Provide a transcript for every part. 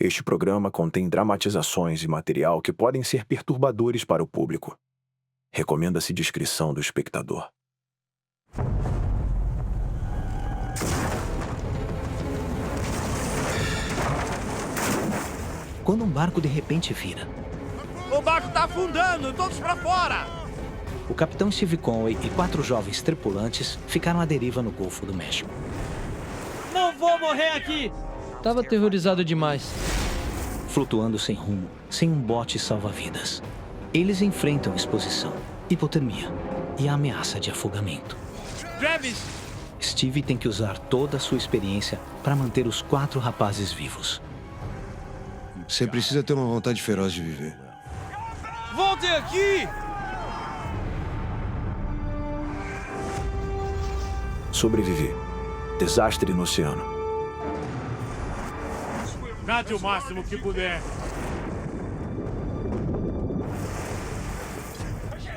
Este programa contém dramatizações e material que podem ser perturbadores para o público. Recomenda-se discrição do espectador. Quando um barco de repente vira, O barco tá afundando! Todos pra fora! o capitão Steve Conway e 4 jovens tripulantes ficaram à deriva no Golfo do México. Não vou morrer aqui! Tava aterrorizado demais. Flutuando sem rumo, sem um bote salva-vidas. Eles enfrentam exposição, hipotermia e a ameaça de afogamento. Travis! Steve tem que usar toda a sua experiência para manter os 4 rapazes vivos. Você precisa ter uma vontade feroz de viver. Voltem aqui! Sobreviver. Desastre no oceano. Nade o máximo que puder.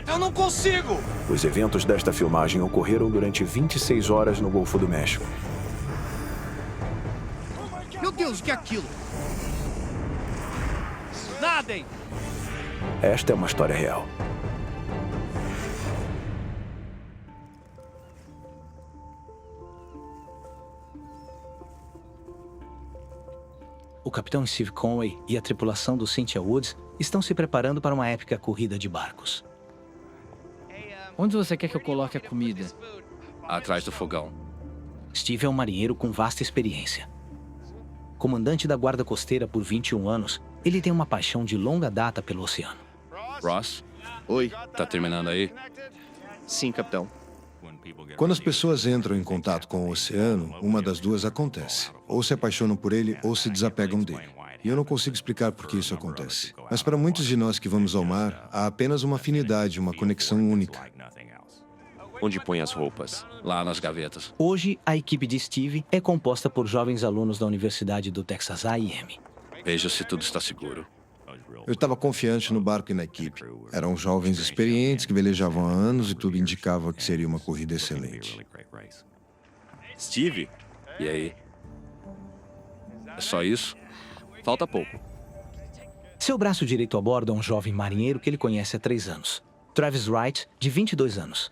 Eu não consigo! Os eventos desta filmagem ocorreram durante 26 horas no Golfo do México. Meu Deus, o que é aquilo? Nadem! Esta é uma história real. O capitão Steve Conway e a tripulação do Cynthia Woods estão se preparando para uma épica corrida de barcos. Onde você quer que eu coloque a comida? Atrás do fogão. Steve é um marinheiro com vasta experiência. Comandante da Guarda Costeira por 21 anos, ele tem uma paixão de longa data pelo oceano. Ross, Oi. tá terminando aí? Sim, capitão. Quando as pessoas entram em contato com o oceano, uma das duas acontece. Ou se apaixonam por ele, ou se desapegam dele. E eu não consigo explicar por que isso acontece. Mas para muitos de nós que vamos ao mar, há apenas uma afinidade, uma conexão única. Onde põe as roupas? Lá nas gavetas. Hoje, a equipe de Steve é composta por jovens alunos da Universidade do Texas A&M. Veja se tudo está seguro. Eu estava confiante no barco e na equipe. Eram jovens experientes que velejavam há anos e tudo indicava que seria uma corrida excelente. Steve? E aí? É só isso? Falta pouco. Seu braço direito a bordo é um jovem marinheiro que ele conhece há 3 anos. Travis Wright, de 22 anos.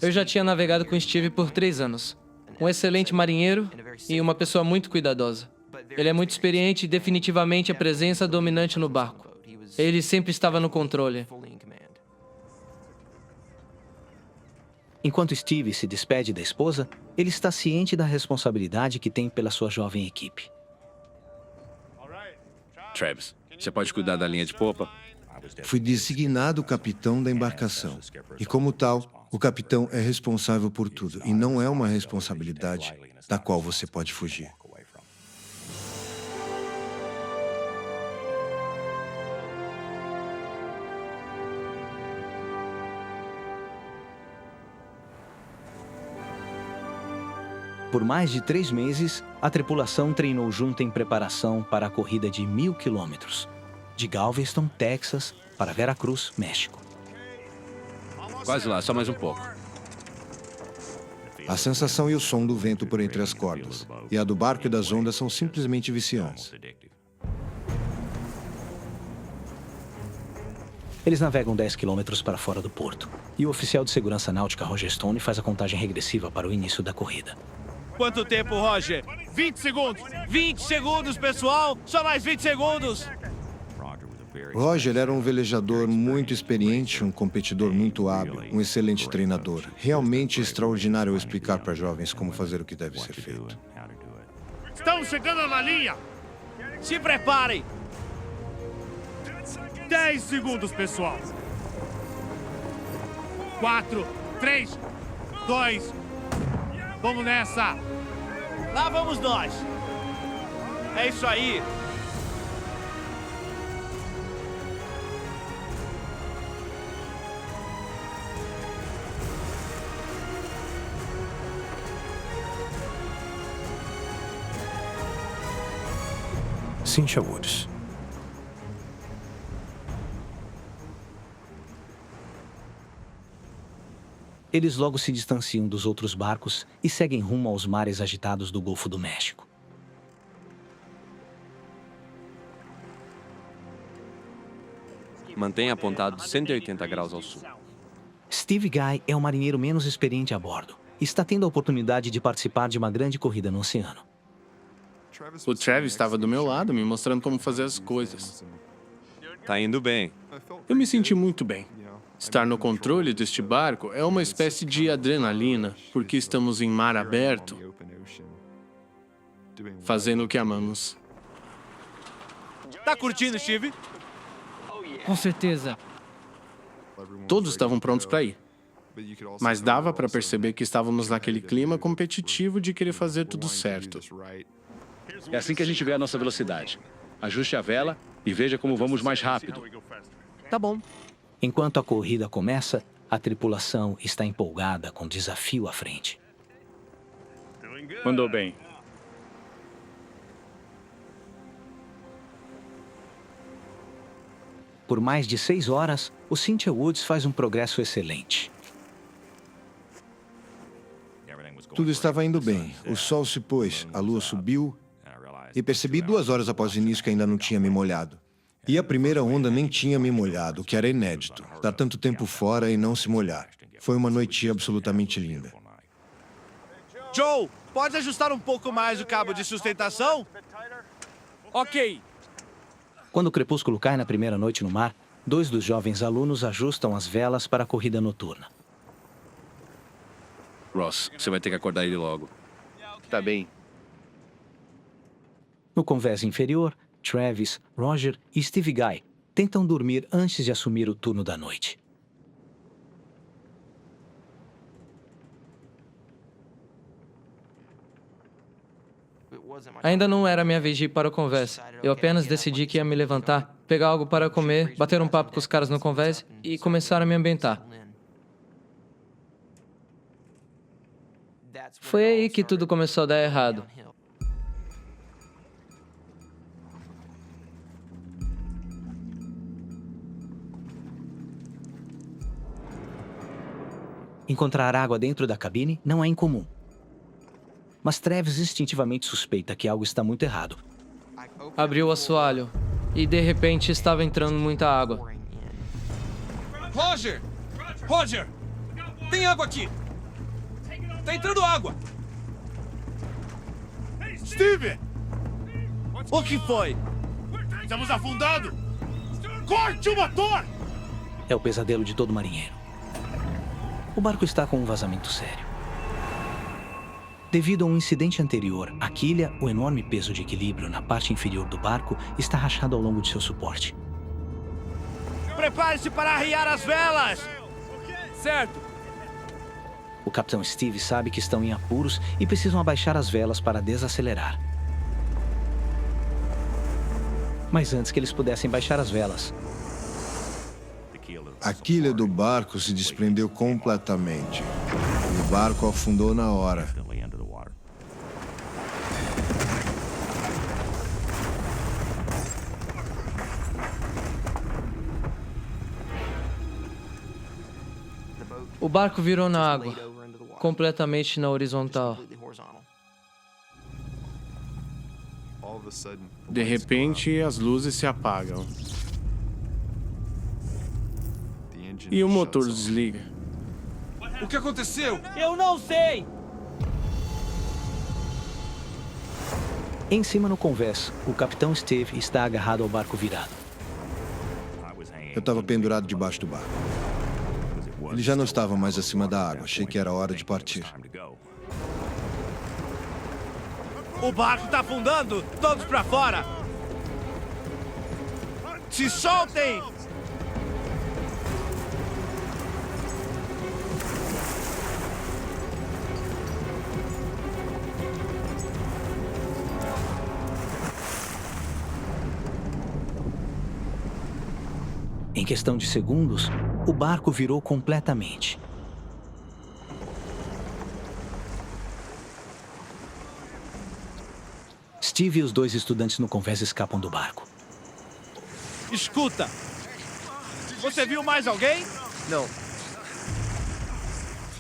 Eu já tinha navegado com Steve por 3 anos. Um excelente marinheiro e uma pessoa muito cuidadosa. Ele é muito experiente e definitivamente a presença dominante no barco. Ele sempre estava no controle. Enquanto Steve se despede da esposa, ele está ciente da responsabilidade que tem pela sua jovem equipe. Travis, você pode cuidar da linha de popa? Fui designado capitão da embarcação. E como tal, o capitão é responsável por tudo. E não é uma responsabilidade da qual você pode fugir. Por mais de 3 meses, a tripulação treinou junto em preparação para a corrida de 1.000 quilômetros, de Galveston, Texas, para Veracruz, México. Quase lá, só mais um pouco. A sensação e o som do vento por entre as cordas e a do barco e das ondas são simplesmente viciantes. Eles navegam 10 quilômetros para fora do porto, e o oficial de segurança náutica Roger Stone faz a contagem regressiva para o início da corrida. Quanto tempo, Roger? 20 segundos! 20 segundos, pessoal! Só mais 20 segundos! Roger era um velejador muito experiente, um competidor muito hábil, um excelente treinador. Realmente extraordinário ao explicar para jovens como fazer o que deve ser feito. Estamos chegando na linha! Se preparem! 10 segundos, pessoal! 4, 3, 2, vamos nessa! Lá vamos nós! É isso aí! Cynthia Woods. Eles logo se distanciam dos outros barcos e seguem rumo aos mares agitados do Golfo do México. Mantenha apontado 180 graus ao sul. Steve Guy é o marinheiro menos experiente a bordo e está tendo a oportunidade de participar de uma grande corrida no oceano. O Travis estava do meu lado, me mostrando como fazer as coisas. Tá indo bem. Eu me senti muito bem. Estar no controle deste barco é uma espécie de adrenalina, porque estamos em mar aberto, fazendo o que amamos. Tá curtindo, Steve? Com certeza. Todos estavam prontos para ir. Mas dava para perceber que estávamos naquele clima competitivo de querer fazer tudo certo. É assim que a gente vê a nossa velocidade. Ajuste a vela e veja como vamos mais rápido. Tá bom. Enquanto a corrida começa, a tripulação está empolgada com o desafio à frente. Mandou bem. Por mais de 6 horas, o Cynthia Woods faz um progresso excelente. Tudo estava indo bem. O sol se pôs, a lua subiu e percebi 2 horas após o início que ainda não tinha me molhado. E a primeira onda nem tinha me molhado, o que era inédito. Dar tanto tempo fora e não se molhar. Foi uma noite absolutamente linda. Joe, pode ajustar um pouco mais o cabo de sustentação? Ok. Quando o crepúsculo cai na primeira noite no mar, 2 dos jovens alunos ajustam as velas para a corrida noturna. Ross, você vai ter que acordar ele logo. Tá bem. No convés inferior, Travis, Roger e Steve Guy tentam dormir antes de assumir o turno da noite. Ainda não era minha vez de ir para o convés. Eu apenas decidi que ia me levantar, pegar algo para comer, bater um papo com os caras no convés e começar a me ambientar. Foi aí que tudo começou a dar errado. Encontrar água dentro da cabine não é incomum. Mas Travis instintivamente suspeita que algo está muito errado. Abriu o assoalho e, de repente, estava entrando muita água. Roger! Roger! Tem água aqui! Tá entrando água! Steve! O que foi? Estamos afundando! Corte o motor! É o pesadelo de todo marinheiro. O barco está com um vazamento sério. Devido a um incidente anterior, a quilha, o enorme peso de equilíbrio na parte inferior do barco, está rachado ao longo de seu suporte. Prepare-se para arriar as velas! Certo. O capitão Steve sabe que estão em apuros e precisam abaixar as velas para desacelerar. Mas antes que eles pudessem baixar as velas, A quilha do barco se desprendeu completamente. E o barco afundou na hora. O barco virou na água, completamente na horizontal. De repente, as luzes se apagam. E o motor desliga. O que aconteceu? Eu não sei! em cima no convés, o capitão Steve está agarrado ao barco virado. Eu estava pendurado debaixo do barco. Ele já não estava mais acima da água. Achei que era hora de partir. O barco está afundando! Todos para fora! Se soltem! Em questão de segundos, o barco virou completamente. Steve e os dois estudantes no convés escapam do barco. Escuta! Você viu mais alguém? Não.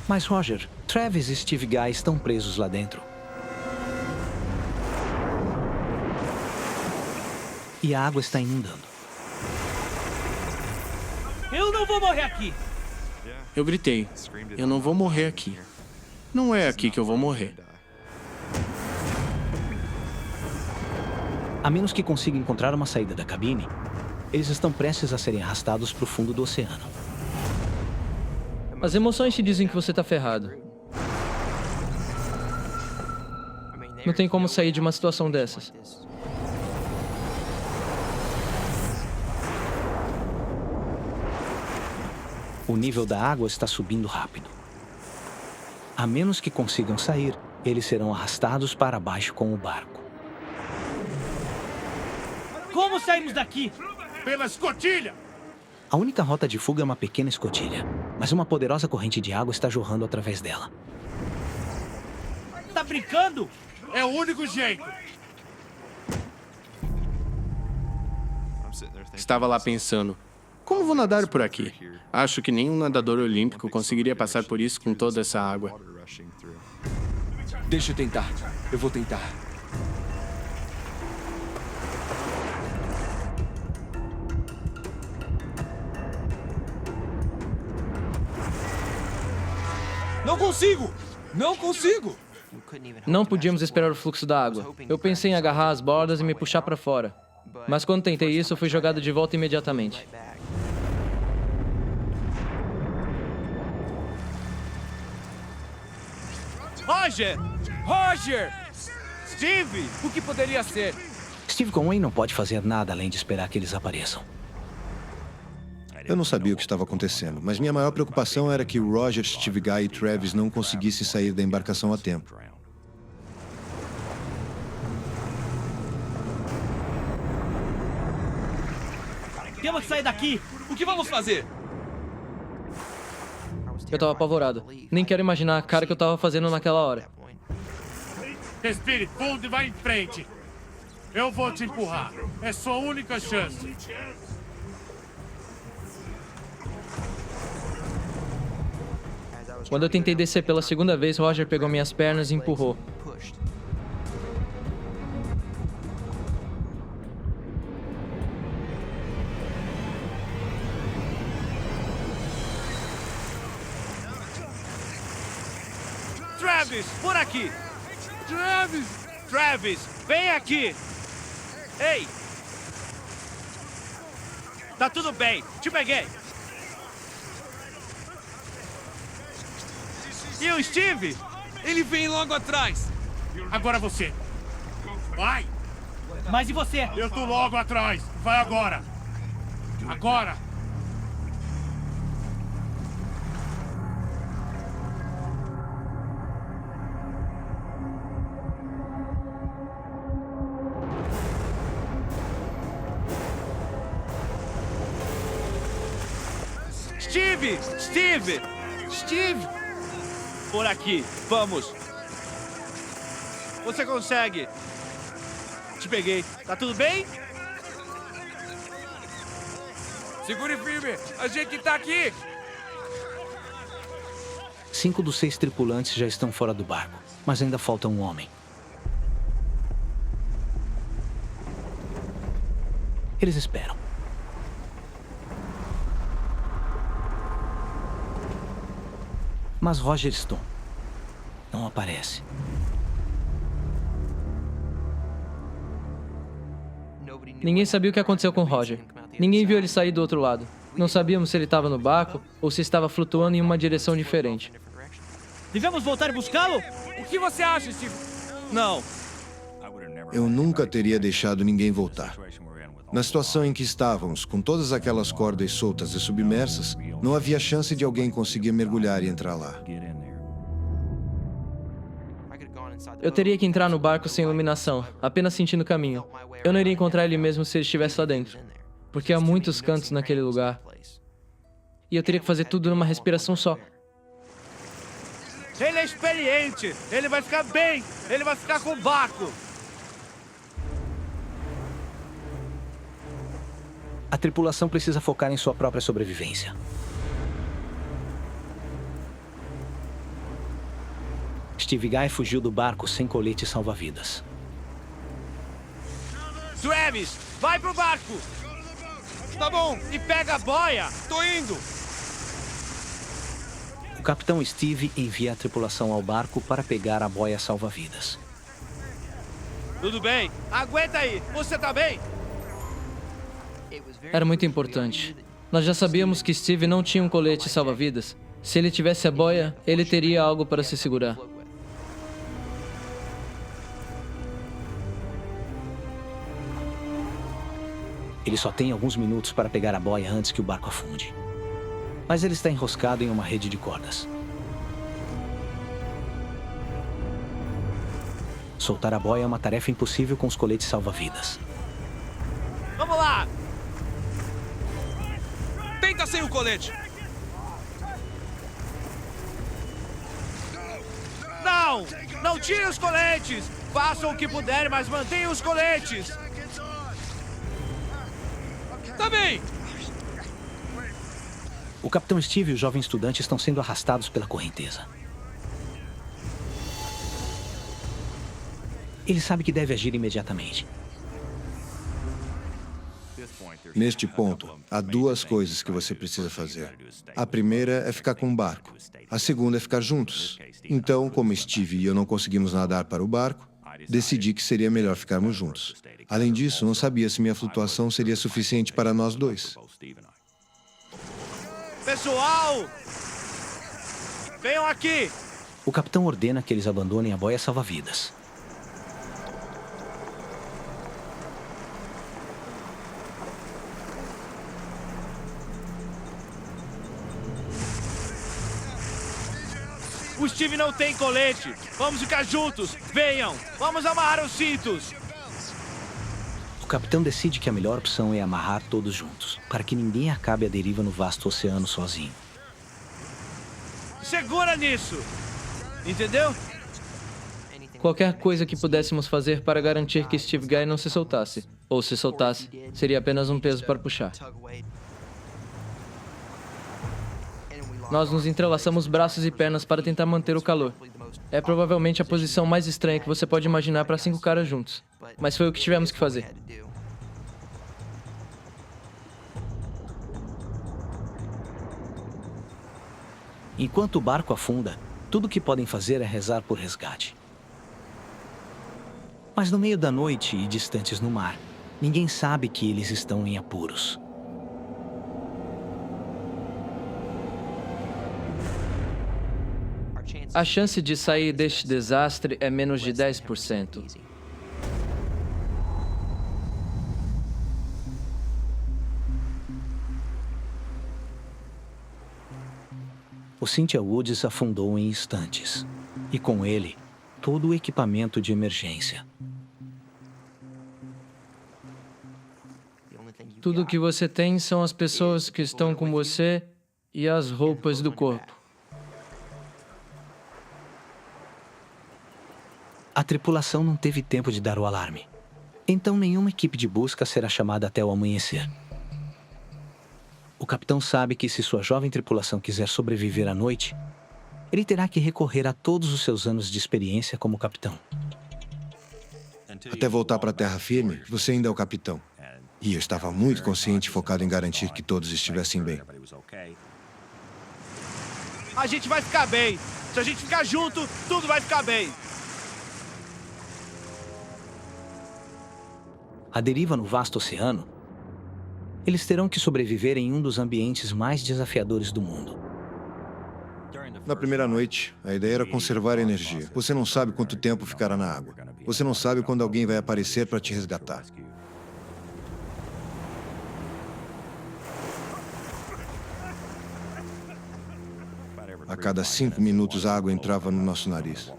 Mas Roger, Travis e Steve Guy estão presos lá dentro. E a água está inundando. Eu não vou morrer aqui. Eu gritei, eu não vou morrer aqui. Não é aqui que eu vou morrer. A menos que consiga encontrar uma saída da cabine, eles estão prestes a serem arrastados para o fundo do oceano. As emoções te dizem que você tá ferrado. Não tem como sair de uma situação dessas. O nível da água está subindo rápido. A menos que consigam sair, eles serão arrastados para baixo com o barco. Como saímos daqui? Pela escotilha! A única rota de fuga é uma pequena escotilha, mas uma poderosa corrente de água está jorrando através dela. Tá brincando? É o único jeito! Estava lá pensando, como vou nadar por aqui? Acho que nenhum nadador olímpico conseguiria passar por isso com toda essa água. Deixa eu tentar. Eu vou tentar. Não consigo! Não consigo! Não podíamos esperar o fluxo da água. Eu pensei em agarrar as bordas e me puxar para fora. Mas quando tentei isso, eu fui jogado de volta imediatamente. Roger! Roger! Steve! O que poderia ser? Steve Conway não pode fazer nada além de esperar que eles apareçam. Eu não sabia o que estava acontecendo, mas minha maior preocupação era que o Roger, Steve Guy e Travis não conseguissem sair da embarcação a tempo. Temos que sair daqui! O que vamos fazer? Eu tava apavorado. Nem quero imaginar a cara que eu tava fazendo naquela hora. Respire fundo e vá em frente. Eu vou te empurrar. É sua única chance. Quando eu tentei descer pela segunda vez, Roger pegou minhas pernas e empurrou. Travis, por aqui! Travis! Travis, vem aqui! Ei! Tá tudo bem, te peguei! E o Steve? Ele vem logo atrás! Agora você! Vai! Mas e você? Eu tô logo atrás! Vai agora! Agora! Steve! Steve! Steve! Por aqui, vamos! Você consegue! Te peguei. Tá tudo bem? Segure firme! A gente tá aqui! 5 dos 6 tripulantes já estão fora do barco, mas ainda falta um homem. Eles esperam. Mas Roger Stone não aparece. Ninguém sabia o que aconteceu com Roger. Ninguém viu ele sair do outro lado. Não sabíamos se ele estava no barco ou se estava flutuando em uma direção diferente. Devemos voltar e buscá-lo? O que você acha, Steve? Não. Eu nunca teria deixado ninguém voltar. Na situação em que estávamos, com todas aquelas cordas soltas e submersas, não havia chance de alguém conseguir mergulhar e entrar lá. Eu teria que entrar no barco sem iluminação, apenas sentindo o caminho. Eu não iria encontrar ele mesmo se ele estivesse lá dentro, porque há muitos cantos naquele lugar. E eu teria que fazer tudo numa respiração só. Ele é experiente! Ele vai ficar bem! Ele vai ficar com o barco! A tripulação precisa focar em sua própria sobrevivência. Steve Guy fugiu do barco sem colete salva-vidas. Travis, vai pro barco! Tá bom. E pega a boia! Tô indo. O capitão Steve envia a tripulação ao barco para pegar a boia salva-vidas. Tudo bem? Aguenta aí! Você tá bem? Era muito importante. Nós já sabíamos que Steve não tinha um colete salva-vidas. Se ele tivesse a boia, ele teria algo para se segurar. Ele só tem alguns minutos para pegar a boia antes que o barco afunde. Mas ele está enroscado em uma rede de cordas. Soltar a boia é uma tarefa impossível com os coletes salva-vidas. Vamos lá! Tenta sem o colete. Não! Não tirem os coletes! Façam o que puderem, mas mantenham os coletes! Tá bem. O capitão Steve e o jovem estudante estão sendo arrastados pela correnteza. Ele sabe que deve agir imediatamente. Neste ponto, há duas coisas que você precisa fazer. A primeira é ficar com o barco. A segunda é ficar juntos. Então, como Steve e eu não conseguimos nadar para o barco, decidi que seria melhor ficarmos juntos. Além disso, não sabia se minha flutuação seria suficiente para nós dois. Pessoal! Venham aqui! O capitão ordena que eles abandonem a boia salva-vidas. O Steve não tem colete! Vamos ficar juntos! Venham! Vamos amarrar os cintos! O capitão decide que a melhor opção é amarrar todos juntos, para que ninguém acabe à deriva no vasto oceano sozinho. Segura nisso! Entendeu? Qualquer coisa que pudéssemos fazer para garantir que Steve Guy não se soltasse. Ou se soltasse, seria apenas um peso para puxar. Nós nos entrelaçamos braços e pernas para tentar manter o calor. É provavelmente a posição mais estranha que você pode imaginar para 5 caras juntos. Mas foi o que tivemos que fazer. Enquanto o barco afunda, tudo o que podem fazer é rezar por resgate. Mas no meio da noite e distantes no mar, ninguém sabe que eles estão em apuros. A chance de sair deste desastre é menos de 10%. O Cynthia Woods afundou em instantes. E com ele, todo o equipamento de emergência. Tudo que você tem são as pessoas que estão com você e as roupas do corpo. A tripulação não teve tempo de dar o alarme. Então nenhuma equipe de busca será chamada até o amanhecer. O capitão sabe que se sua jovem tripulação quiser sobreviver à noite, ele terá que recorrer a todos os seus anos de experiência como capitão. Até voltar para a terra firme, você ainda é o capitão. E eu estava muito consciente e focado em garantir que todos estivessem bem. A gente vai ficar bem! Se a gente ficar junto, tudo vai ficar bem! À deriva no vasto oceano, eles terão que sobreviver em um dos ambientes mais desafiadores do mundo. Na primeira noite, a ideia era conservar energia. Você não sabe quanto tempo ficará na água. Você não sabe quando alguém vai aparecer para te resgatar. A cada 5 minutos, a água entrava no nosso nariz.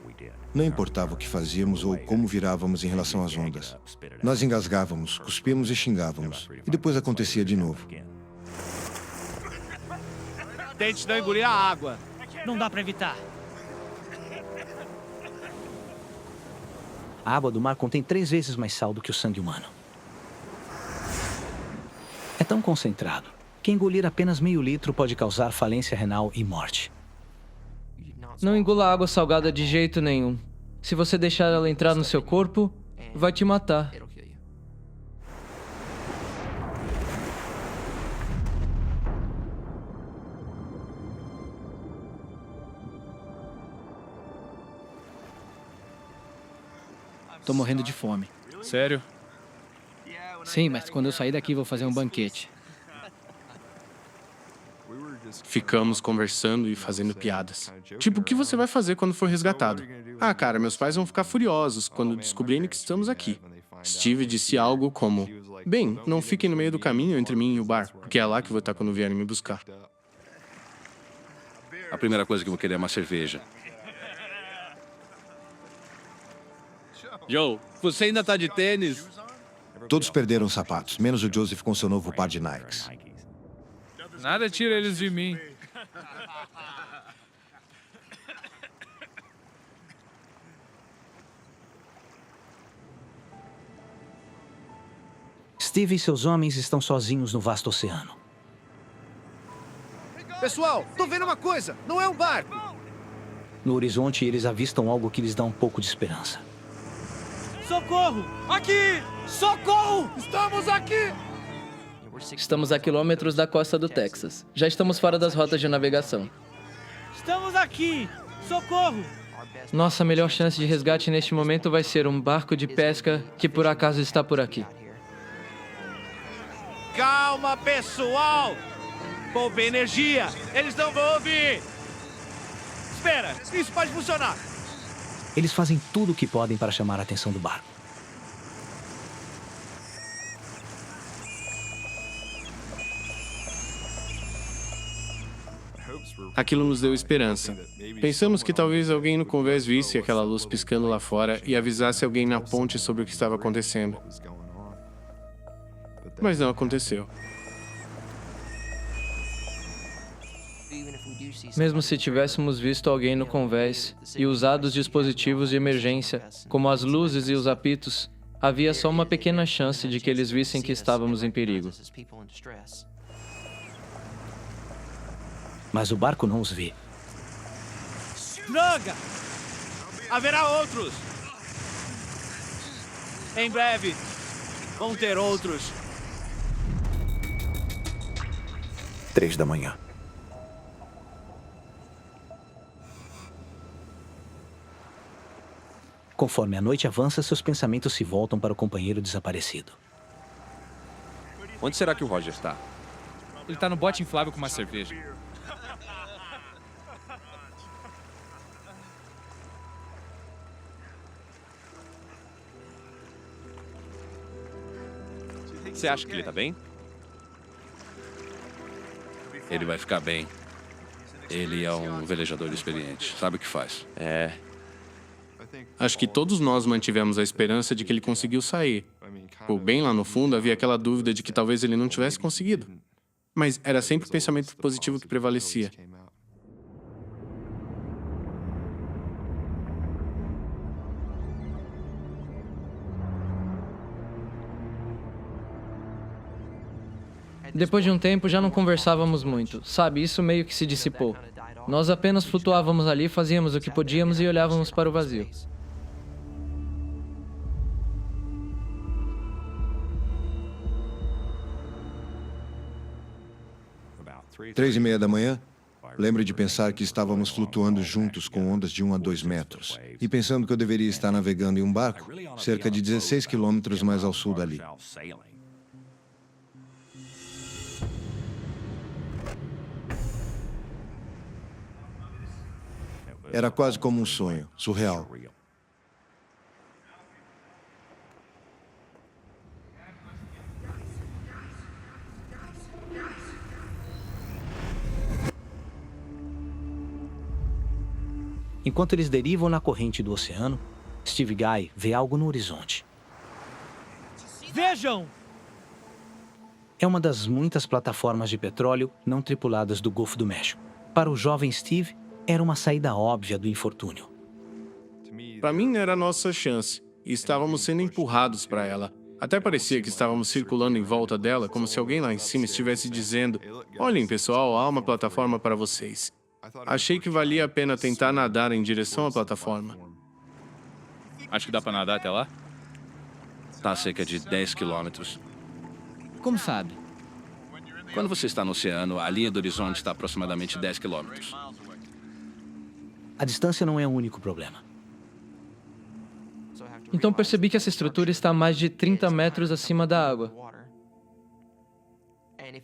Não importava o que fazíamos ou como virávamos em relação às ondas. Nós engasgávamos, cuspíamos e xingávamos. E depois acontecia de novo. Tente não engolir a água. Não dá para evitar. A água do mar contém 3 vezes mais sal do que o sangue humano. É tão concentrado que engolir apenas meio litro pode causar falência renal e morte. Não engula água salgada de jeito nenhum. Se você deixar ela entrar no seu corpo, vai te matar. Tô morrendo de fome. Sério? Sim, mas quando eu sair daqui vou fazer um banquete. Ficamos conversando e fazendo piadas. Tipo, o que você vai fazer quando for resgatado? Ah, cara, meus pais vão ficar furiosos quando descobrirem que estamos aqui. Steve disse algo como: bem, não fiquem no meio do caminho entre mim e o bar, porque é lá que vou estar quando vierem me buscar. A primeira coisa que eu vou querer é uma cerveja. Joe, você ainda tá de tênis? Todos perderam os sapatos, menos o Joseph com seu novo par de Nikes. Nada tira eles de mim. Steve e seus homens estão sozinhos no vasto oceano. Pessoal, tô vendo uma coisa! Não é um barco! No horizonte, eles avistam algo que lhes dá um pouco de esperança. Socorro! Aqui! Socorro! Estamos aqui! Estamos a quilômetros da costa do Texas. Já estamos fora das rotas de navegação. Estamos aqui! Socorro! Nossa melhor chance de resgate neste momento vai ser um barco de pesca que por acaso está por aqui. Calma, pessoal! Poupe energia! Eles não vão ouvir! Espera! Isso pode funcionar! Eles fazem tudo o que podem para chamar a atenção do barco. Aquilo nos deu esperança. Pensamos que talvez alguém no convés visse aquela luz piscando lá fora e avisasse alguém na ponte sobre o que estava acontecendo. Mas não aconteceu. Mesmo se tivéssemos visto alguém no convés e usado os dispositivos de emergência, como as luzes e os apitos, havia só uma pequena chance de que eles vissem que estávamos em perigo. Mas o barco não os vê. Droga! Haverá outros! Em breve, vão ter outros. 3 da manhã. Conforme a noite avança, seus pensamentos se voltam para o companheiro desaparecido. Onde será que o Roger está? Ele tá no bote inflável com uma cerveja. Você acha que ele tá bem? Ele vai ficar bem. Ele é um velejador experiente. Sabe o que faz. É. Acho que todos nós mantivemos a esperança de que ele conseguiu sair. Por bem lá no fundo, havia aquela dúvida de que talvez ele não tivesse conseguido. Mas era sempre o pensamento positivo que prevalecia. Depois de um tempo, já não conversávamos muito. Sabe, isso meio que se dissipou. Nós apenas flutuávamos ali, fazíamos o que podíamos e olhávamos para o vazio. Três e meia da manhã, lembro de pensar que estávamos flutuando juntos com ondas de 1 a 2 metros. E pensando que eu deveria estar navegando em um barco, cerca de 16 quilômetros mais ao sul dali. Era quase como um sonho, surreal. Enquanto eles derivam na corrente do oceano, Steve Guy vê algo no horizonte. Vejam! É uma das muitas plataformas de petróleo não tripuladas do Golfo do México. Para o jovem Steve, era uma saída óbvia do infortúnio. Para mim, era a nossa chance. E estávamos sendo empurrados para ela. Até parecia que estávamos circulando em volta dela, como se alguém lá em cima estivesse dizendo: olhem, pessoal, há uma plataforma para vocês. Achei que valia a pena tentar nadar em direção à plataforma. Acho que dá pra nadar até lá? Está a cerca de 10 quilômetros. Como sabe? Quando você está no oceano, a linha do horizonte está aproximadamente 10 quilômetros. A distância não é o único problema. Então percebi que essa estrutura está a mais de 30 metros acima da água.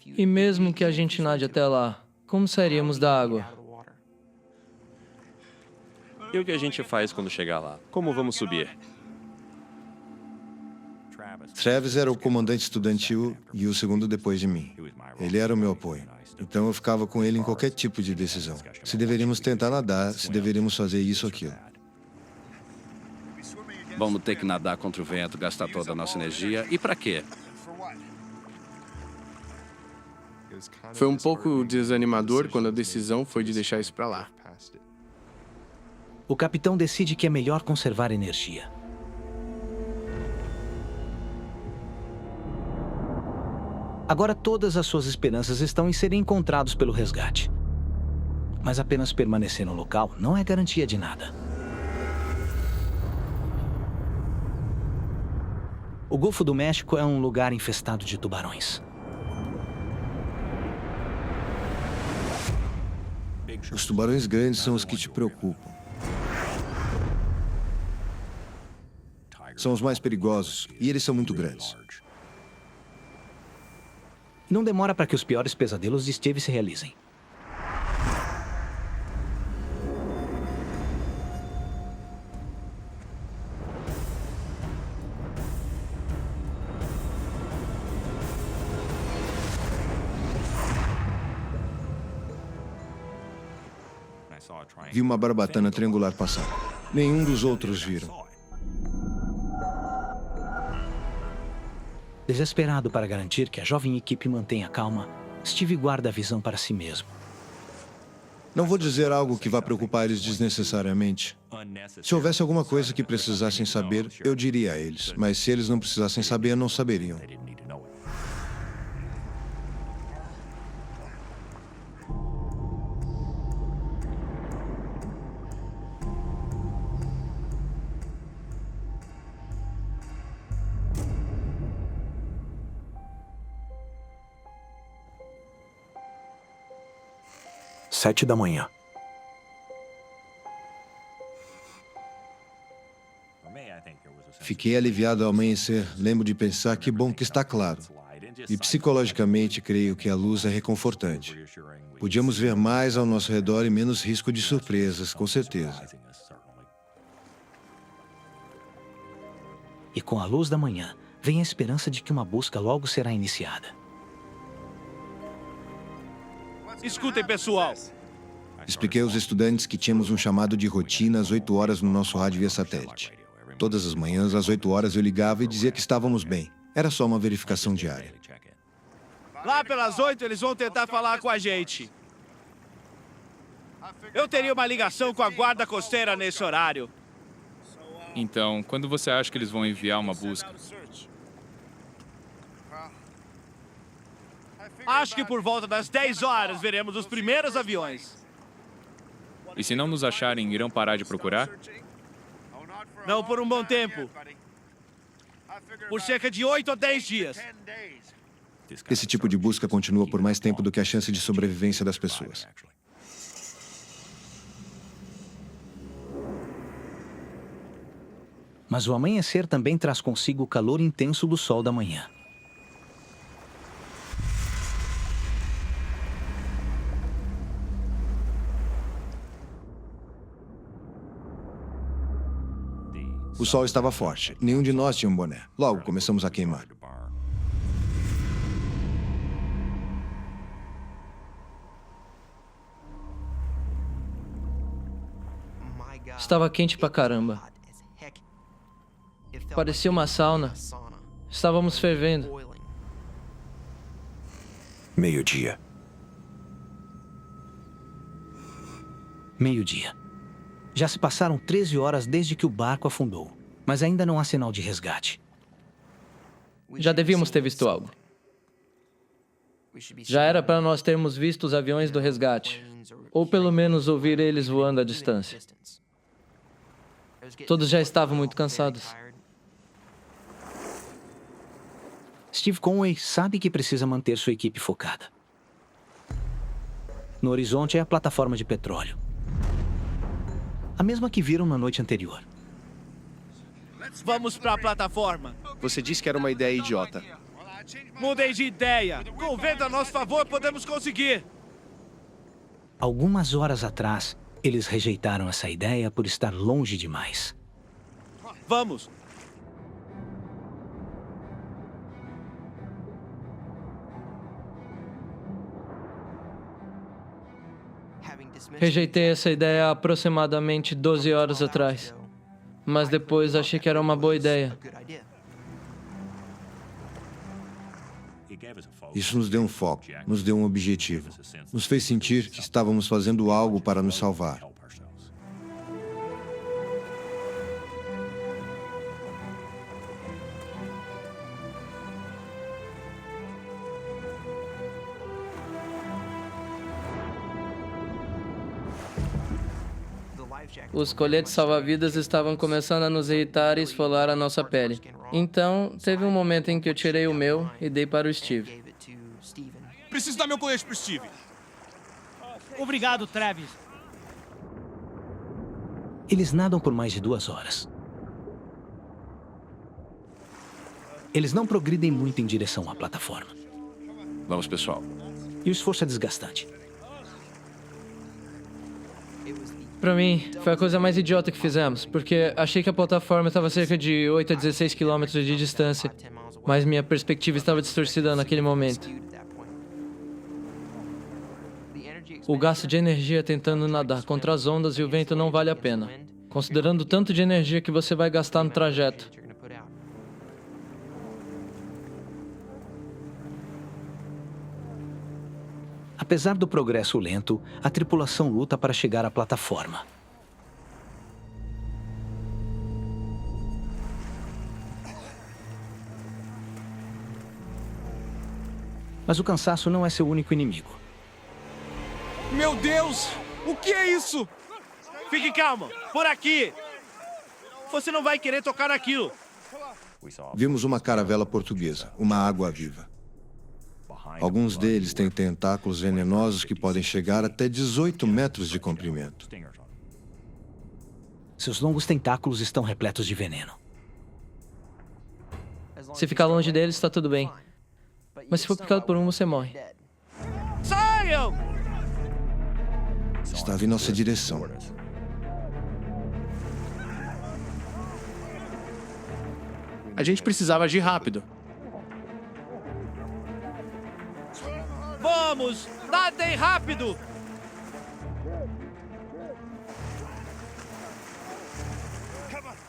E mesmo que a gente nade até lá, como sairíamos da água? E o que a gente faz quando chegar lá? Como vamos subir? Travis era o comandante estudantil e o segundo depois de mim. Ele era o meu apoio. Então eu ficava com ele em qualquer tipo de decisão. Se deveríamos tentar nadar, se deveríamos fazer isso ou aquilo. Vamos ter que nadar contra o vento, gastar toda a nossa energia. E pra quê? Foi um pouco desanimador quando a decisão foi de deixar isso pra lá. O capitão decide que é melhor conservar energia. Agora todas as suas esperanças estão em serem encontrados pelo resgate. Mas apenas permanecer no local não é garantia de nada. O Golfo do México é um lugar infestado de tubarões. Os tubarões grandes são os que te preocupam. São os mais perigosos e eles são muito grandes. Não demora para que os piores pesadelos de Steve se realizem. Vi uma barbatana triangular passar. Nenhum dos outros viram. Desesperado para garantir que a jovem equipe mantenha calma, Steve guarda a visão para si mesmo. Não vou dizer algo que vá preocupar eles desnecessariamente. Se houvesse alguma coisa que precisassem saber, eu diria a eles. Mas se eles não precisassem saber, não saberiam. Sete da manhã. Fiquei aliviado ao amanhecer. Lembro de pensar que bom que está claro. E psicologicamente creio que a luz é reconfortante. Podíamos ver mais ao nosso redor e menos risco de surpresas, com certeza. E com a luz da manhã, vem a esperança de que uma busca logo será iniciada. Escutem, pessoal. Expliquei aos estudantes que tínhamos um chamado de rotina às 8 horas no nosso rádio via satélite. Todas as manhãs, às 8 horas, eu ligava e dizia que estávamos bem. Era só uma verificação diária. Lá pelas 8, eles vão tentar falar com a gente. Eu teria uma ligação com a guarda costeira nesse horário. Então, quando você acha que eles vão enviar uma busca? Acho que por volta das 10 horas veremos os primeiros aviões. E se não nos acharem, irão parar de procurar? Não por um bom tempo. Por cerca de 8 ou 10 dias. Esse tipo de busca continua por mais tempo do que a chance de sobrevivência das pessoas. Mas o amanhecer também traz consigo o calor intenso do sol da manhã. O sol estava forte. Nenhum de nós tinha um boné. Logo, começamos a queimar. Estava quente pra caramba. Parecia uma sauna. Estávamos fervendo. Meio-dia. Meio-dia. Já se passaram 13 horas desde que o barco afundou, mas ainda não há sinal de resgate. Já devíamos ter visto algo. Já era para nós termos visto os aviões do resgate, ou pelo menos ouvir eles voando à distância. Todos já estavam muito cansados. Steve Conway sabe que precisa manter sua equipe focada. No horizonte é a plataforma de petróleo. A mesma que viram na noite anterior. Vamos para a plataforma. Você disse que era uma ideia idiota. Mudei de ideia. Com o vento a nosso favor, podemos conseguir. Algumas horas atrás, eles rejeitaram essa ideia por estar longe demais. Vamos. Rejeitei essa ideia há aproximadamente 12 horas atrás. Mas depois achei que era uma boa ideia. Isso nos deu um foco, nos deu um objetivo. Nos fez sentir que estávamos fazendo algo para nos salvar. Os coletes salva-vidas estavam começando a nos irritar e esfolar a nossa pele. Então, teve um momento em que eu tirei o meu e dei para o Steve. Preciso dar meu colete pro Steve. Obrigado, Travis. Eles nadam por mais de 2 horas. Eles não progridem muito em direção à plataforma. Vamos, pessoal. E o esforço é desgastante. Pra mim, foi a coisa mais idiota que fizemos, porque achei que a plataforma estava a cerca de 8 a 16 quilômetros de distância, mas minha perspectiva estava distorcida naquele momento. O gasto de energia tentando nadar contra as ondas e o vento não vale a pena, considerando o tanto de energia que você vai gastar no trajeto. Apesar do progresso lento, a tripulação luta para chegar à plataforma. Mas o cansaço não é seu único inimigo. Meu Deus! O que é isso? Fique calmo. Por aqui. Você não vai querer tocar naquilo. Vimos uma caravela portuguesa, uma água-viva. Alguns deles têm tentáculos venenosos que podem chegar até 18 metros de comprimento. Seus longos tentáculos estão repletos de veneno. Se ficar longe deles, está tudo bem. Mas se for picado por um, você morre. Saiam! Estava em nossa direção. A gente precisava agir rápido. Vamos! Nadem rápido!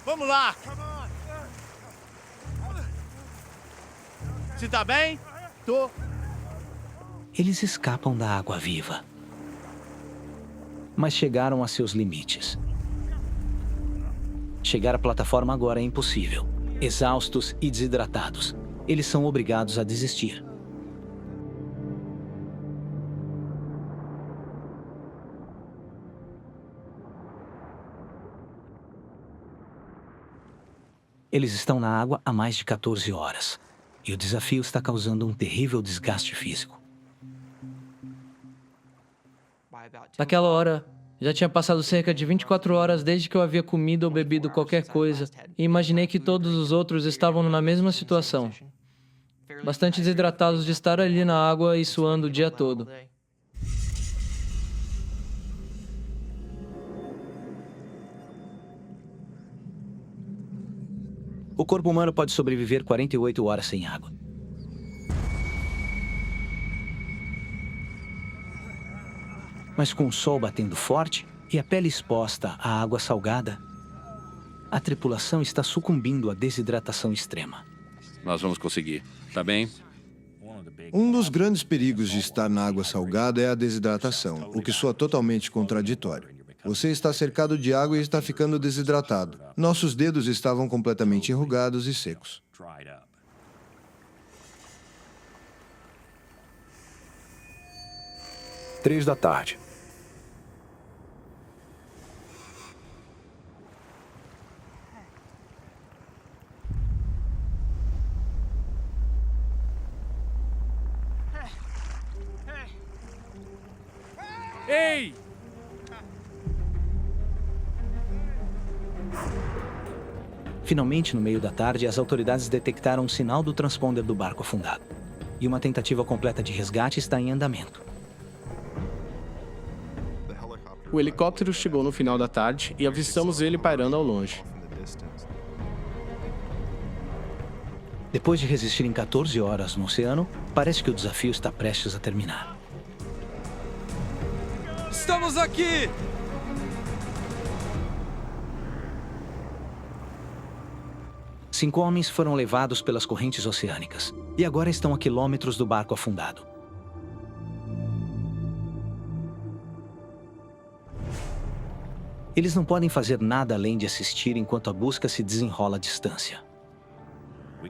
Vamos lá! Você tá bem? Tô. Eles escapam da água-viva. Mas chegaram a seus limites. Chegar à plataforma agora é impossível. Exaustos e desidratados, eles são obrigados a desistir. Eles estão na água há mais de 14 horas. E o desafio está causando um terrível desgaste físico. Naquela hora, já tinha passado cerca de 24 horas desde que eu havia comido ou bebido qualquer coisa, e imaginei que todos os outros estavam na mesma situação. Bastante desidratados de estar ali na água e suando o dia todo. O corpo humano pode sobreviver 48 horas sem água. Mas com o sol batendo forte e a pele exposta à água salgada, a tripulação está sucumbindo à desidratação extrema. Nós vamos conseguir. Tá bem? Um dos grandes perigos de estar na água salgada é a desidratação, o que soa totalmente contraditório. Você está cercado de água e está ficando desidratado. Nossos dedos estavam completamente enrugados e secos. 3 da tarde. Ei! Finalmente, no meio da tarde, as autoridades detectaram um sinal do transponder do barco afundado. E uma tentativa completa de resgate está em andamento. O helicóptero chegou no final da tarde e avistamos ele pairando ao longe. Depois de resistirem 14 horas no oceano, parece que o desafio está prestes a terminar. Estamos aqui! Cinco homens foram levados pelas correntes oceânicas e agora estão a quilômetros do barco afundado. Eles não podem fazer nada além de assistir enquanto a busca se desenrola à distância.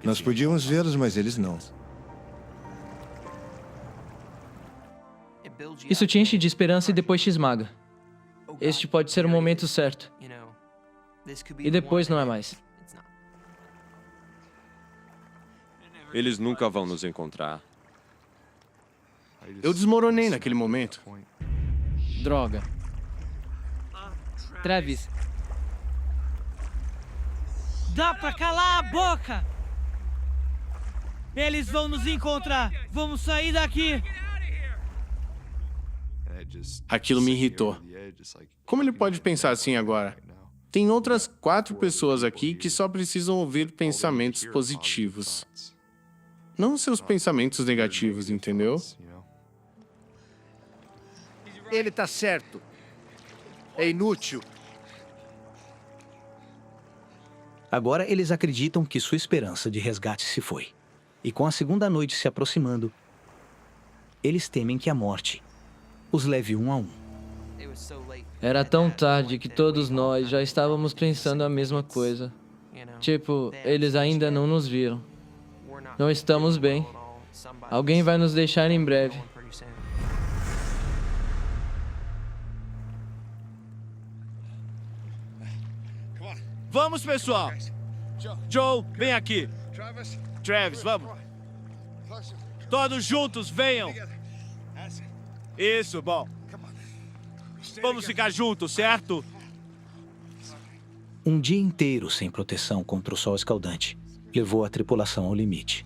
Nós podíamos vê-los, mas eles não. Isso te enche de esperança e depois te esmaga. Este pode ser o momento certo. E depois não é mais. Eles nunca vão nos encontrar. Eu desmoronei naquele momento. Droga. Travis. Dá pra calar a boca! Eles vão nos encontrar! Vamos sair daqui! Aquilo me irritou. Como ele pode pensar assim agora? Tem outras 4 pessoas aqui que só precisam ouvir pensamentos positivos. Não seus pensamentos negativos, entendeu? Ele tá certo. É inútil. Agora eles acreditam que sua esperança de resgate se foi. E com a segunda noite se aproximando, eles temem que a morte os leve um a um. Era tão tarde que todos nós já estávamos pensando a mesma coisa. Tipo, eles ainda não nos viram. Não estamos bem. Alguém vai nos deixar em breve. Vamos, pessoal! Joe, vem aqui. Travis, vamos. Todos juntos, venham. Isso, bom. Vamos ficar juntos, certo? Um dia inteiro sem proteção contra o sol escaldante levou a tripulação ao limite.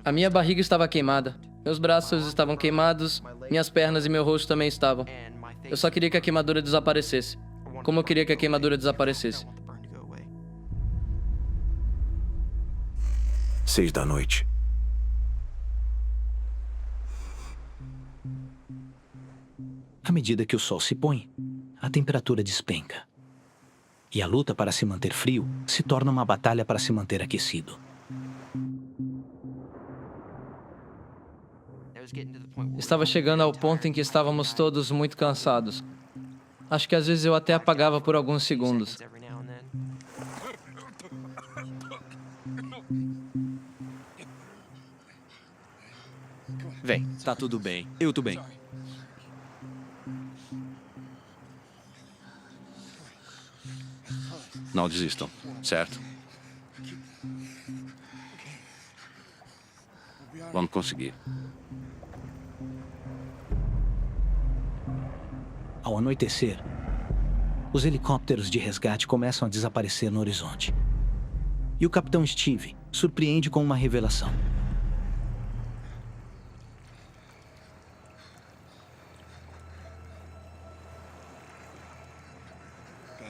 A minha barriga estava queimada. Meus braços estavam queimados, minhas pernas e meu rosto também estavam. Eu só queria que a queimadura desaparecesse. Como eu queria que a queimadura desaparecesse. 6 da noite. À medida que o sol se põe, a temperatura despenca. E a luta para se manter frio se torna uma batalha para se manter aquecido. Estava chegando ao ponto em que estávamos todos muito cansados. Acho que às vezes eu até apagava por alguns segundos. Vem, tá tudo bem. Eu tô bem. Não desistam, certo? Vamos conseguir. Ao anoitecer, os helicópteros de resgate começam a desaparecer no horizonte. E o capitão Steve surpreende com uma revelação.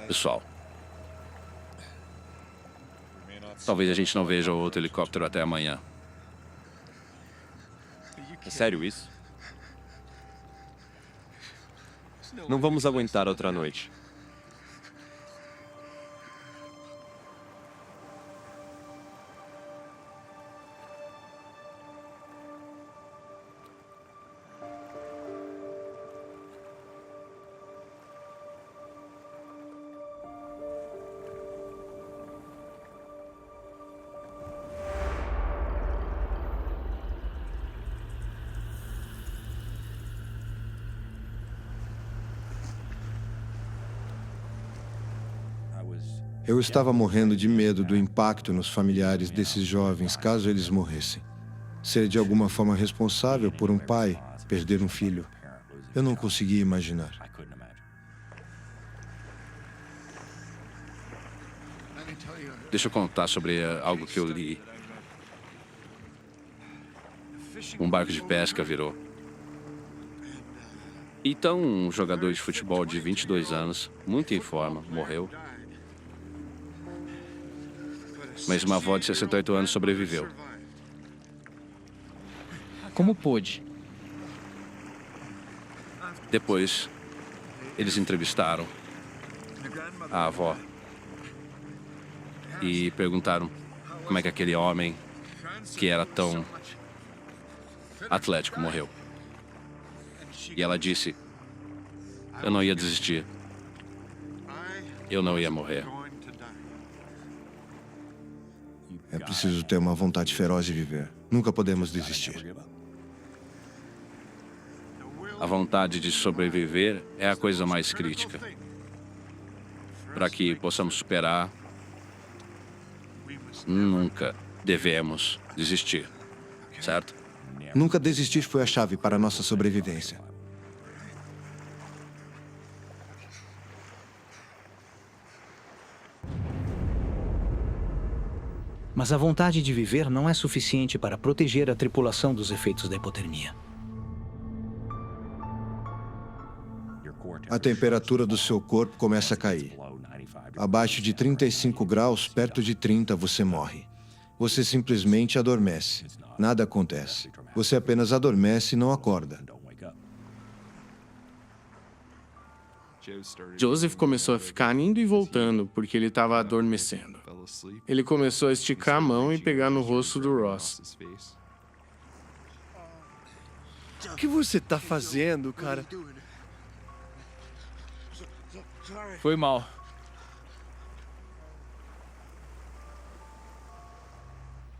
Pessoal, talvez a gente não veja o outro helicóptero até amanhã. É sério isso? Não vamos aguentar outra noite. Eu estava morrendo de medo do impacto nos familiares desses jovens caso eles morressem. Ser de alguma forma responsável por um pai perder um filho. Eu não conseguia imaginar. Deixa eu contar sobre algo que eu li. Um barco de pesca virou. Então, um jogador de futebol de 22 anos, muito em forma, morreu. Mas uma avó de 68 anos sobreviveu. Como pôde? Depois, eles entrevistaram a avó e perguntaram como é que aquele homem, que era tão atlético, morreu. E ela disse: eu não ia desistir. Eu não ia morrer. É preciso ter uma vontade feroz de viver. Nunca podemos desistir. A vontade de sobreviver é a coisa mais crítica. Para que possamos superar, nunca devemos desistir, certo? Nunca desistir foi a chave para a nossa sobrevivência. Mas a vontade de viver não é suficiente para proteger a tripulação dos efeitos da hipotermia. A temperatura do seu corpo começa a cair. Abaixo de 35 graus, perto de 30, você morre. Você simplesmente adormece. Nada acontece. Você apenas adormece e não acorda. Joseph começou a ficar indo e voltando porque ele estava adormecendo. Ele começou a esticar a mão e pegar no rosto do Ross. O que você tá fazendo, cara? Foi mal.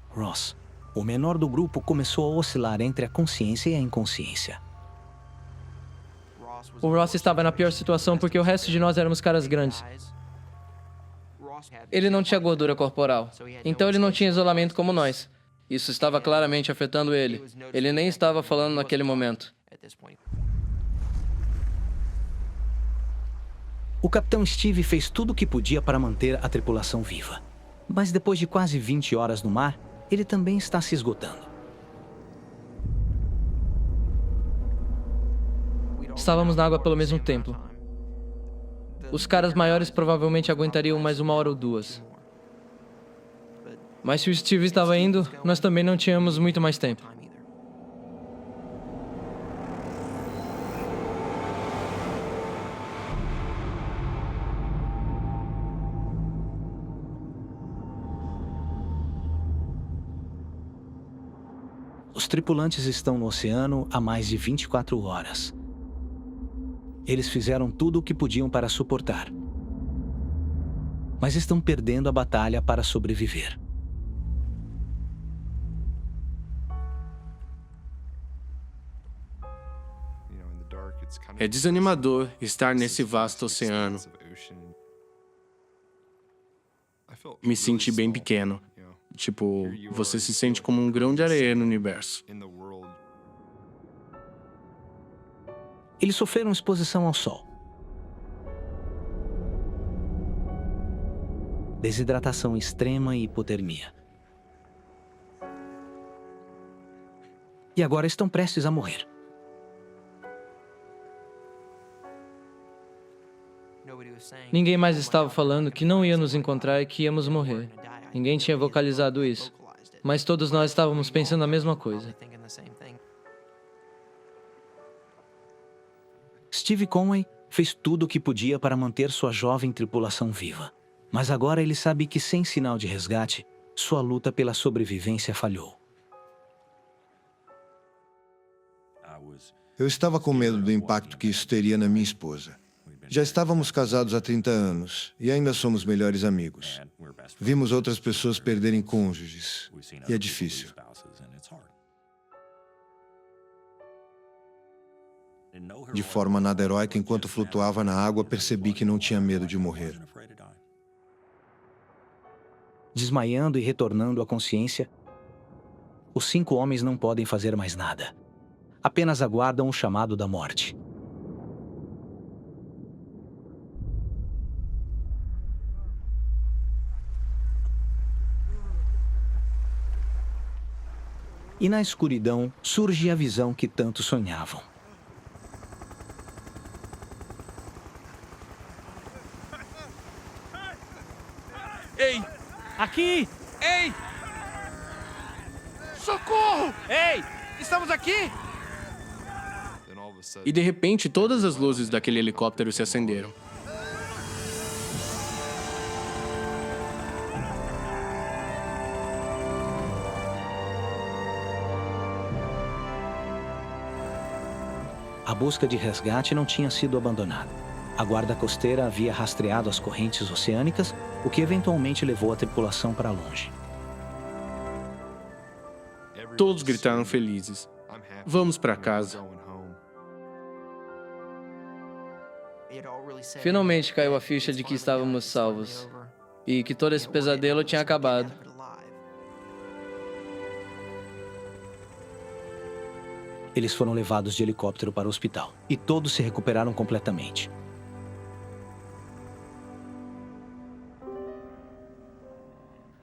Ross, o menor do grupo, começou a oscilar entre a consciência e a inconsciência. O Ross estava na pior situação porque o resto de nós éramos caras grandes. Ele não tinha gordura corporal, então ele não tinha isolamento como nós. Isso estava claramente afetando ele. Ele nem estava falando naquele momento. O capitão Steve fez tudo o que podia para manter a tripulação viva. Mas depois de quase 20 horas no mar, ele também está se esgotando. Estávamos na água pelo mesmo tempo. Os caras maiores provavelmente aguentariam mais 1 hora ou 2. Mas se o Steve estava indo, nós também não tínhamos muito mais tempo. Os tripulantes estão no oceano há mais de 24 horas. Eles fizeram tudo o que podiam para suportar. Mas estão perdendo a batalha para sobreviver. É desanimador estar nesse vasto oceano. Me senti bem pequeno. Tipo, você se sente como um grão de areia no universo. Eles sofreram exposição ao sol. Desidratação extrema e hipotermia. E agora estão prestes a morrer. Ninguém mais estava falando que não ia nos encontrar e que íamos morrer. Ninguém tinha vocalizado isso. Mas todos nós estávamos pensando a mesma coisa. Steve Conway fez tudo o que podia para manter sua jovem tripulação viva. Mas agora ele sabe que, sem sinal de resgate, sua luta pela sobrevivência falhou. Eu estava com medo do impacto que isso teria na minha esposa. Já estávamos casados há 30 anos e ainda somos melhores amigos. Vimos outras pessoas perderem cônjuges e é difícil. De forma nada heróica, enquanto flutuava na água, percebi que não tinha medo de morrer. Desmaiando e retornando à consciência, os 5 homens não podem fazer mais nada. Apenas aguardam o chamado da morte. E na escuridão surge a visão que tanto sonhavam. Ei! Aqui! Ei! Socorro! Ei! Estamos aqui! E de repente, todas as luzes daquele helicóptero se acenderam. A busca de resgate não tinha sido abandonada. A guarda costeira havia rastreado as correntes oceânicas, o que eventualmente levou a tripulação para longe. Todos gritaram felizes. Vamos para casa. Finalmente caiu a ficha de que estávamos salvos e que todo esse pesadelo tinha acabado. Eles foram levados de helicóptero para o hospital e todos se recuperaram completamente.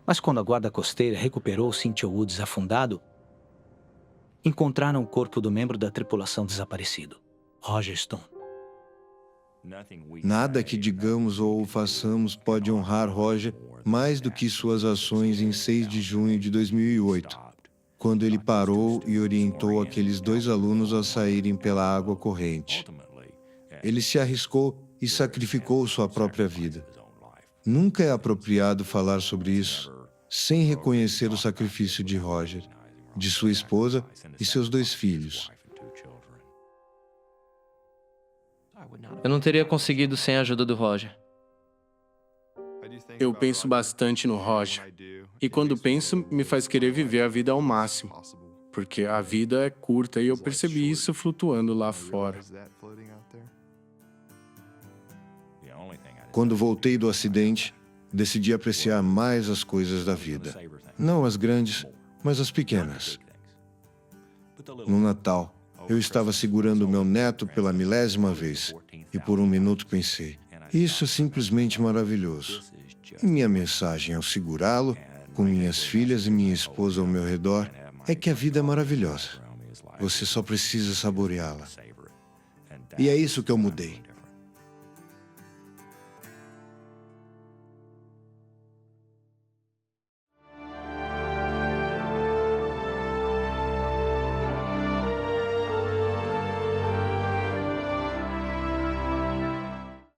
Mas quando a guarda costeira recuperou Cynthia Woods afundado, encontraram o corpo do membro da tripulação desaparecido, Roger Stone. Nada que digamos ou façamos pode honrar Roger mais do que suas ações em 6 de junho de 2008, quando ele parou e orientou aqueles 2 alunos a saírem pela água corrente. Ele se arriscou e sacrificou sua própria vida. Nunca é apropriado falar sobre isso sem reconhecer o sacrifício de Roger, de sua esposa e seus 2 filhos. Eu não teria conseguido sem a ajuda do Roger. Eu penso bastante no Roger. E quando penso, me faz querer viver a vida ao máximo. Porque a vida é curta e eu percebi isso flutuando lá fora. Quando voltei do acidente, decidi apreciar mais as coisas da vida. Não as grandes, mas as pequenas. No Natal, eu estava segurando meu neto pela 1000ª vez e por um minuto pensei, isso é simplesmente maravilhoso. E minha mensagem ao segurá-lo, com minhas filhas e minha esposa ao meu redor, é que a vida é maravilhosa. Você só precisa saboreá-la. E é isso que eu mudei.